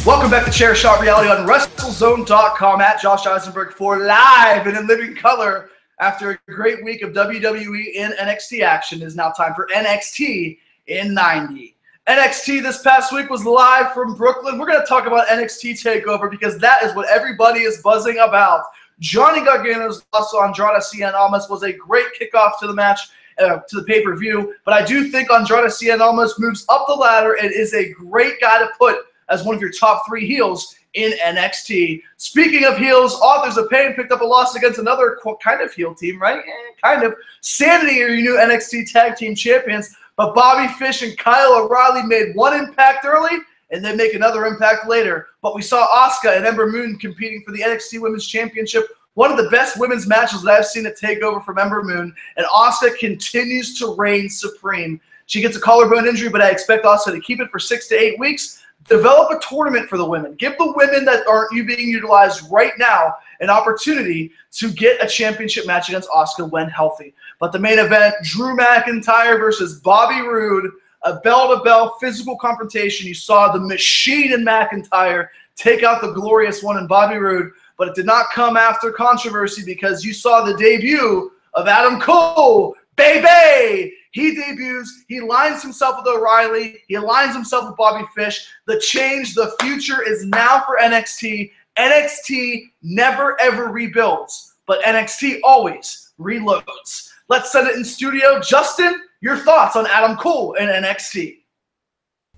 Welcome back to Chair Shot Reality on WrestleZone.com at Josh Eisenberg for live and in living color. After a great week of WWE and NXT action, it is now time for NXT in 90. NXT this past week was live from Brooklyn. We're going to talk about NXT Takeover because that is what everybody is buzzing about. Johnny Gargano's loss to Andrade Cien Almas was a great kickoff to the match, to the pay-per-view. But I do think Andrade Cien Almas moves up the ladder and is a great guy to put as one of your top 3 heels in NXT. Speaking of heels, Authors of Pain picked up a loss against another kind of heel team, right? Kind of. Sanity are your new NXT Tag Team Champions, but Bobby Fish and Kyle O'Reilly made one impact early, and they make another impact later. But we saw Asuka and Ember Moon competing for the NXT Women's Championship, one of the best women's matches that I've seen at Takeover from Ember Moon, and Asuka continues to reign supreme. She gets a collarbone injury, but I expect Asuka to keep it for 6 to 8 weeks. Develop a tournament for the women. Give the women that aren't being utilized right now an opportunity to get a championship match against Asuka when healthy. But the main event, Drew McIntyre versus Bobby Roode, a bell-to-bell physical confrontation. You saw the machine in McIntyre take out the glorious one in Bobby Roode, but it did not come after controversy because you saw the debut of Adam Cole. Baby! He debuts, he aligns himself with O'Reilly, he aligns himself with Bobby Fish. The change, the future is now for NXT. NXT never ever rebuilds, but NXT always reloads. Let's send it in studio. Justin, your thoughts on Adam Cole and NXT?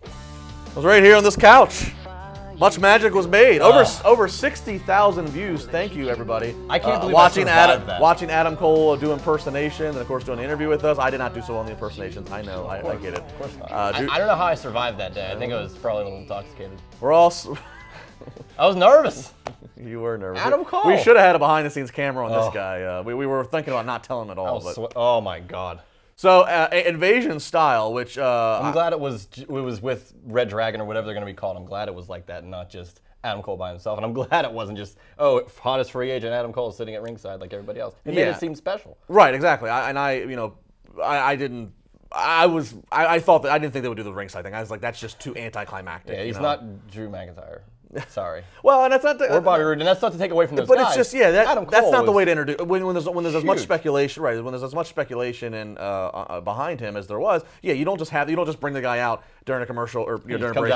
I was right here on this couch. Much magic was made. Over 60,000 views. Thank you, everybody. I can't believe watching that. Watching Adam Cole do impersonation, and of course doing an interview with us. I did not do so well on the impersonations. I know. I get it. Of course not. I don't know how I survived that day. I think I was probably a little intoxicated. We're all. I was nervous. You were nervous. Adam Cole. We should have had a behind-the-scenes camera on this guy. We were thinking about not telling him at all. Oh my God. So Invasion Style, which I'm glad it was with Red Dragon or whatever they're going to be called. I'm glad it was like that and not just Adam Cole by himself. And I'm glad it wasn't just, oh, hottest free agent Adam Cole sitting at ringside like everybody else. It made it seem special. Right, exactly. I didn't think they would do the ringside thing. I was like, that's just too anticlimactic. Yeah, he's not Drew McIntyre. Sorry. Well, and that's not or Bobby Roode, and that's not to take away from those but guys. It's just that's not the way to introduce when there's as much speculation, right? When there's as much speculation and behind him as there was, you don't just bring the guy out during a commercial or during a break.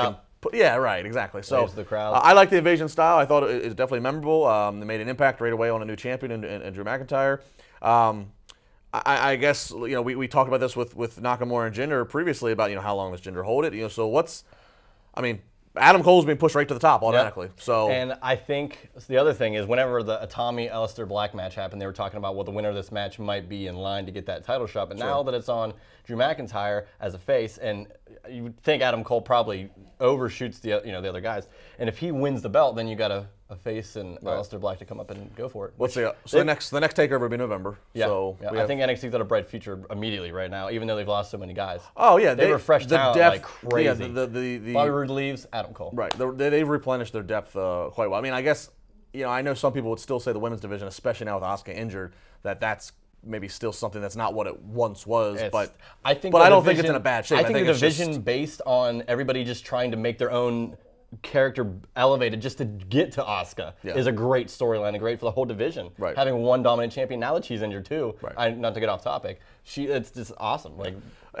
Yeah, right, exactly. So the crowd. I like the Invasion Style. I thought it was definitely memorable. They made an impact right away on a new champion in Drew McIntyre. I guess we talked about this with Nakamura and Jinder previously about how long does Jinder hold it. So Adam Cole's being pushed right to the top automatically. Yep. So, and I think the other thing is whenever the Tommy Aleister Black match happened, they were talking about, well, the winner of this match might be in line to get that title shot. But now that it's on Drew McIntyre as a face, and you would think Adam Cole probably overshoots the other guys, and if he wins the belt, then you got a face and Aleister Black to come up and go for it. So the next takeover will be November. Yeah, so I think NXT's got a bright future immediately right now, even though they've lost so many guys. Oh yeah, they refreshed talent like crazy. Yeah, the Bobby Roode leaves, Adam Cole. Right, they've replenished their depth quite well. I mean, I guess I know some people would still say the women's division, especially now with Asuka injured, that's maybe still something that's not what it once was. But I don't think it's in a bad shape. I think the division based on everybody just trying to make their own character elevated just to get to Asuka is a great storyline and great for the whole division. Right. Having one dominant champion now that she's injured too. Right. Not to get off topic, it's just awesome.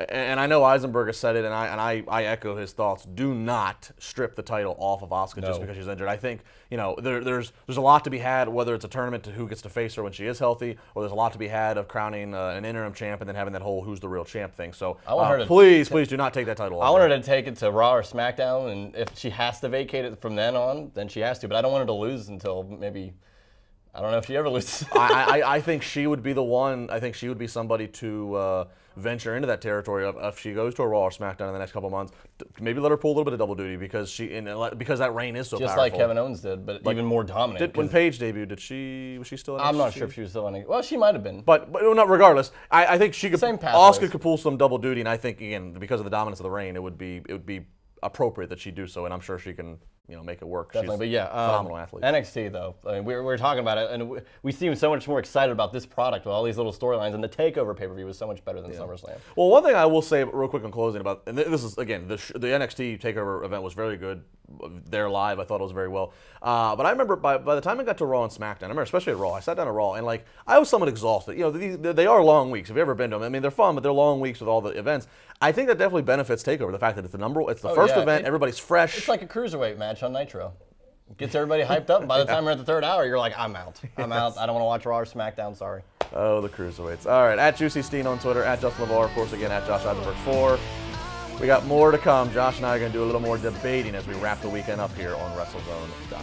And I know Eisenberg has said it, and I echo his thoughts. Do not strip the title off of Asuka just because she's injured. I think there's a lot to be had, whether it's a tournament to who gets to face her when she is healthy, or there's a lot to be had of crowning an interim champ and then having that whole who's the real champ thing. So please do not take that title off. I want her to take it to Raw or SmackDown, and if she has to vacate it from then on, then she has to. But I don't want her to lose until maybe. I don't know if she ever loses. I think she would be the one. I think she would be somebody to venture into that territory if she goes to a Raw or SmackDown in the next couple of months. Maybe let her pull a little bit of double duty because that reign is so powerful. Just like Kevin Owens did, but even more dominant. When Paige debuted, was she still in NXT? I'm not sure if she was still in NXT. Well, she might have been. But not regardless. I think she could. Asuka could pull some double duty, and I think again because of the dominance of the reign, it would be appropriate that she do so, and I'm sure she can make it work. Definitely, She's but yeah, a phenomenal athlete. NXT though, I mean, we're talking about it, and we seem so much more excited about this product with all these little storylines, and the Takeover pay-per-view was so much better than SummerSlam. Well, one thing I will say real quick in closing about, and this is again, the NXT Takeover event was very good. There live, I thought it was very well. But I remember by the time I got to Raw and SmackDown, I remember especially at Raw, I sat down at Raw and I was somewhat exhausted. They are long weeks. If you've ever been to them, I mean, they're fun, but they're long weeks with all the events. I think that definitely benefits Takeover. The fact that it's the first event, everybody's fresh. It's like a cruiserweight match on Nitro. Gets everybody hyped up. And by the time we're at the third hour, you're like, I'm out. I'm out. I don't want to watch Raw or SmackDown. Sorry. Oh, the cruiserweights. All right, at Juicy Steen on Twitter, at Justin LeVar, of course, again, at Josh Eisenberg 4. We got more to come. Josh and I are going to do a little more debating as we wrap the weekend up here on WrestleZone.com.